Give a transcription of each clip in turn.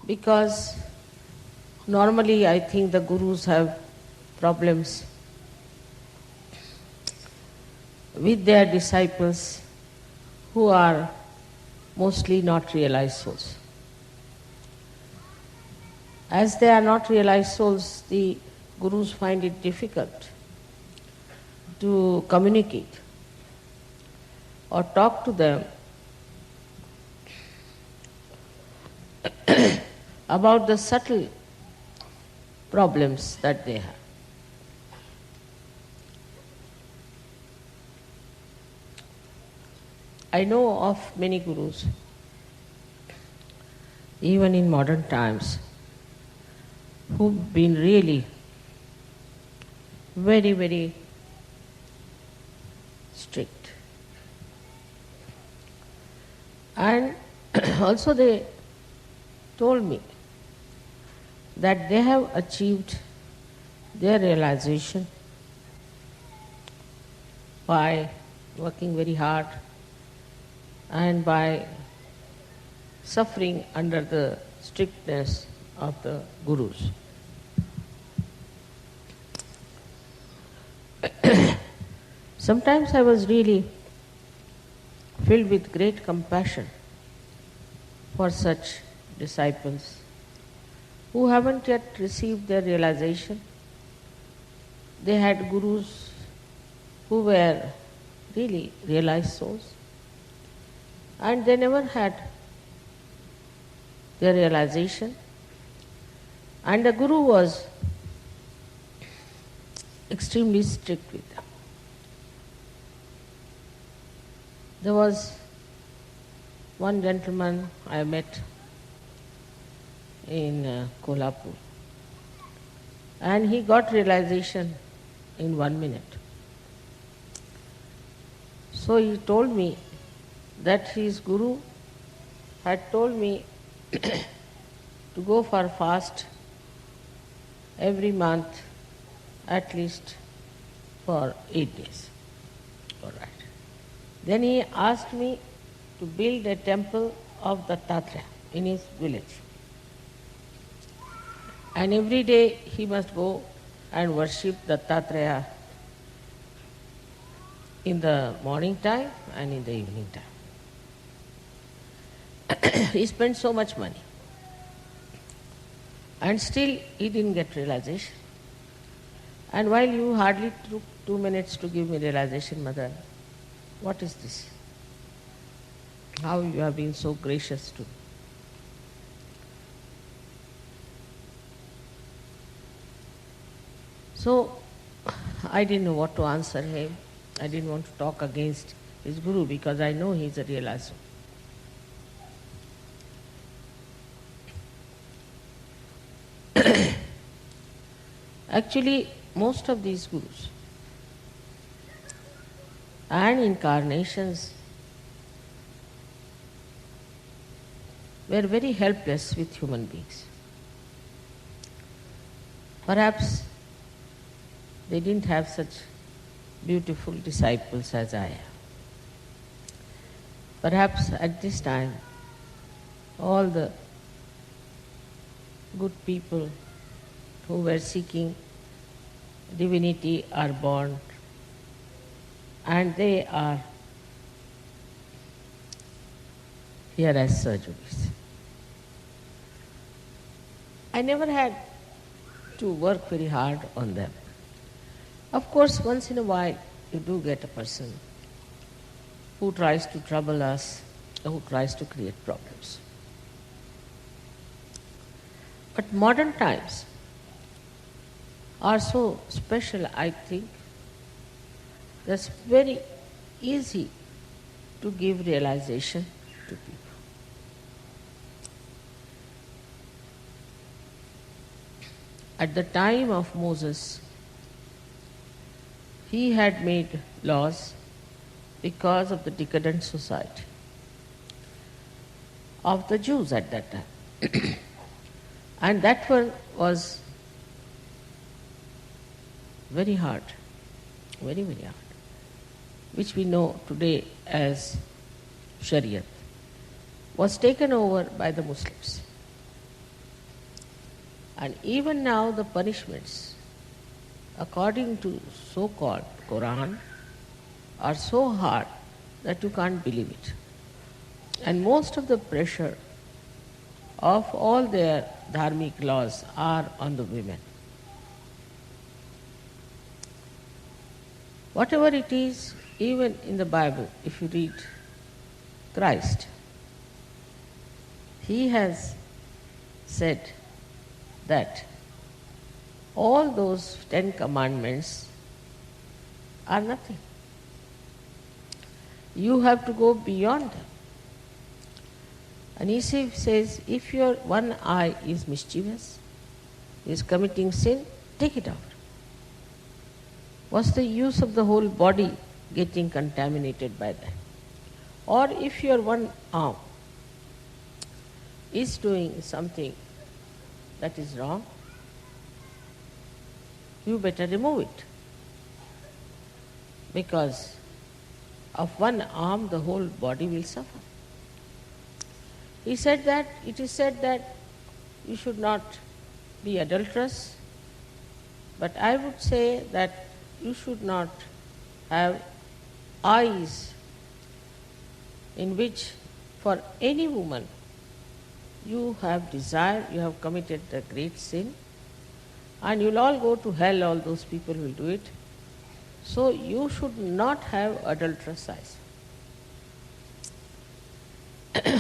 because normally I think the gurus have problems with their disciples who are mostly not realized souls. As they are not realized souls, the gurus find it difficult to communicate or talk to them about the subtle problems that they have. I know of many gurus, even in modern times, who've been really very, very strict. And also they told me that they have achieved their realization by working very hard and by suffering under the strictness of the gurus. Sometimes I was really filled with great compassion for such disciples who haven't yet received their realization. They had gurus who were really realized souls, and they never had their realization. And the guru was extremely strict with them. There was one gentleman I met in Kolhapur, and he got realization in 1 minute. So he told me that his guru had told me to go for fast every month at least for 8 days. All right. Then he asked me to build a temple of Dattatreya in his village. And every day he must go and worship Dattatreya in the morning time and in the evening time. He spent so much money. And still he didn't get realization. And while you hardly took 2 minutes to give me realization, Mother, what is this? How you have been so gracious to me. So I didn't know what to answer him. I didn't want to talk against his guru because I know he is a realized soul. Actually, most of these gurus and incarnations were very helpless with human beings. Perhaps they didn't have such beautiful disciples as I have. Perhaps at this time, all the good people who were seeking divinity are born, and they are here as surgeries. I never had to work very hard on them. Of course, once in a while, you do get a person who tries to trouble us, or who tries to create problems. But modern times are so special, I think, that's very easy to give realization to people. At the time of Moses, he had made laws because of the decadent society of the Jews at that time. And that one was very hard, very, very hard, which we know today as Shariat, was taken over by the Muslims. And even now the punishments, according to so-called Quran, are so hard that you can't believe it. And most of the pressure of all their dharmic laws are on the women. Whatever it is, even in the Bible, if you read Christ, he has said that all those 10 commandments are nothing. You have to go beyond them. And he says, if your one eye is mischievous, is committing sin, take it out. What's the use of the whole body getting contaminated by that? Or if your one arm is doing something that is wrong, you better remove it. Because of one arm, the whole body will suffer. He said that, it is said that you should not be adulterous, but I would say that you should not have eyes in which for any woman you have desire, you have committed a great sin, and you'll all go to hell, all those people will do it. So you should not have adulterous eyes.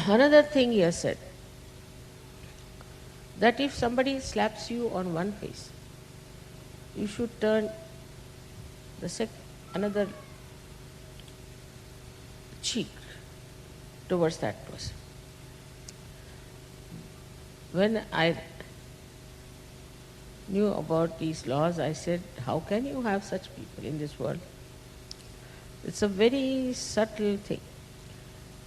Another thing he has said, that if somebody slaps you on one face, you should turn another cheek towards that person. When I knew about these laws, I said, how can you have such people in this world? It's a very subtle thing.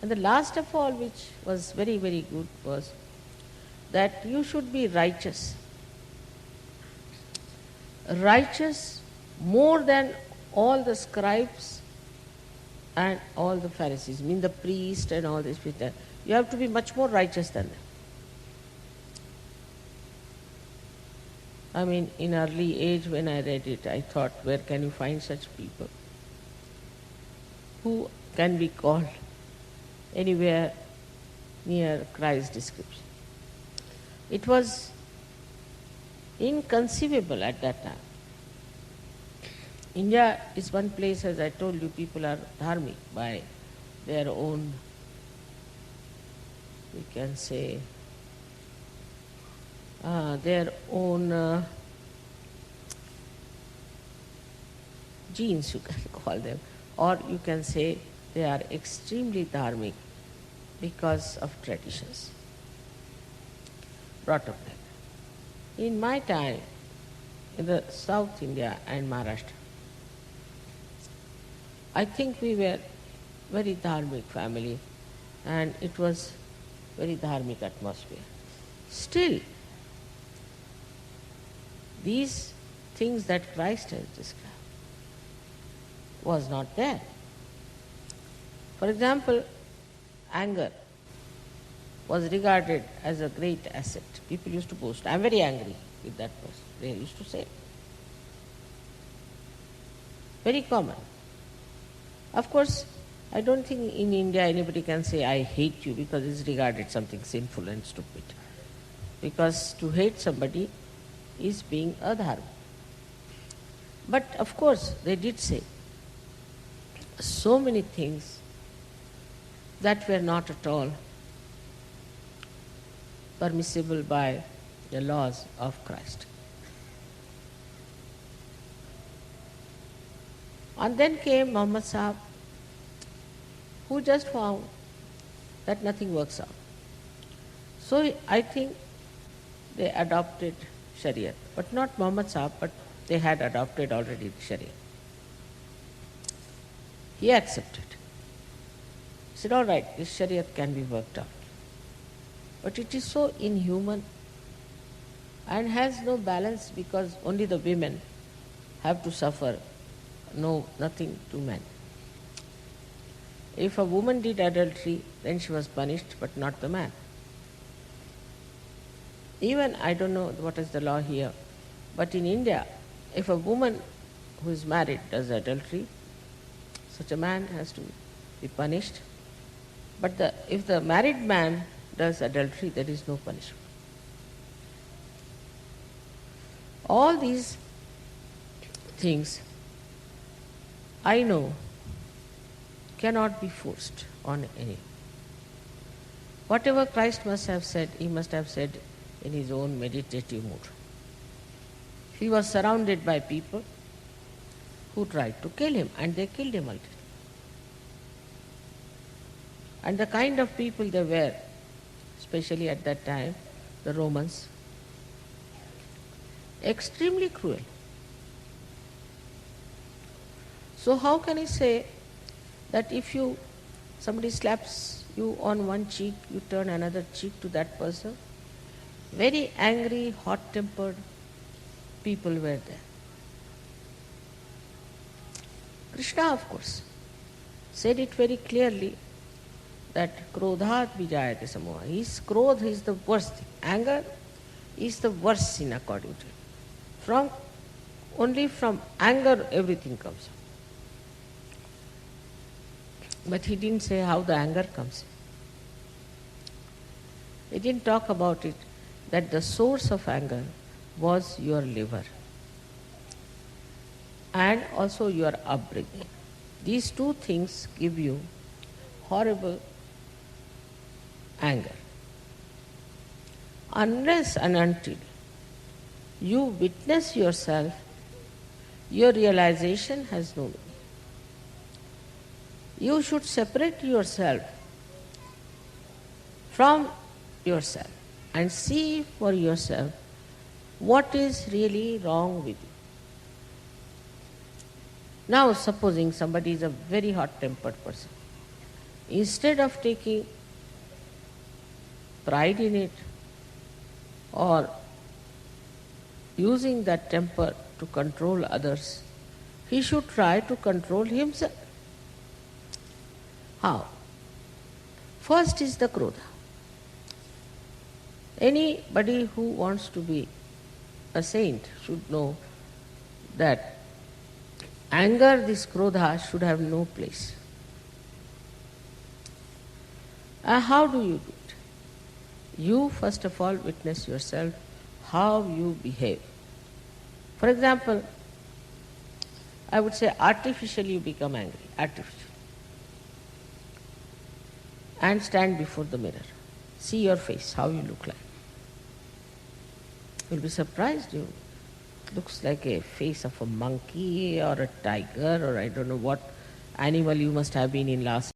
And the last of all, which was very, very good, was that you should be righteous. Righteous more than all the scribes and all the Pharisees, I mean the priest and all these people. You have to be much more righteous than them. I mean, in early age when I read it, I thought, where can you find such people who can be called anywhere near Christ's description? It was inconceivable at that time. India is one place, as I told you, people are dharmic by their own, we can say, their own genes, you can call them, or you can say they are extremely dharmic because of traditions, brought up like that. In my time, in the South India and Maharashtra, I think we were very dharmic family, and it was very dharmic atmosphere. Still, these things that Christ has described was not there. For example, anger was regarded as a great asset. People used to boast, I'm very angry with that person. They used to say. Very common. Of course, I don't think in India anybody can say, I hate you, because it's regarded something sinful and stupid. Because to hate somebody is being adharma. But of course, they did say so many things that were not at all permissible by the laws of Christ. And then came Muhammad Sahib, who just found that nothing works out. So I think they adopted Shariat, but not Muhammad Sahib, but they had adopted already the Shariat. He accepted. He said, all right, this Shariat can be worked out. But it is so inhuman and has no balance, because only the women have to suffer, nothing to men. If a woman did adultery, then she was punished, but not the man. Even I don't know what is the law here, but in India, if a woman who is married does adultery, such a man has to be punished. But if the married man does adultery, there is no punishment. All these things I know cannot be forced on anyone. Whatever Christ must have said, he must have said in his own meditative mood. He was surrounded by people who tried to kill him, and they killed him ultimately. And the kind of people they were, especially at that time, the Romans, extremely cruel. So how can he say that if somebody slaps you on one cheek, you turn another cheek to that person? Very angry, hot-tempered people were there. Krishna, of course, said it very clearly that krodhat vijayate samoha. Krodha is the worst thing. Anger is the worst sin according to him. Only from anger everything comes. But he didn't say how the anger comes. He didn't talk about it, that the source of anger was your liver and also your upbringing. These two things give you horrible anger. Unless and until you witness yourself, your realization has no meaning. You should separate yourself from yourself and see for yourself what is really wrong with you. Now, supposing somebody is a very hot-tempered person, instead of taking pride in it or using that temper to control others, he should try to control himself. How? First is the krodha. Anybody who wants to be a saint should know that anger, this krodha, should have no place. How do you do it? You first of all witness yourself how you behave. For example, I would say artificially you become angry, artificially. And stand before the mirror. See your face, how you look like. You'll be surprised. You looks like a face of a monkey or a tiger or I don't know what animal you must have been in last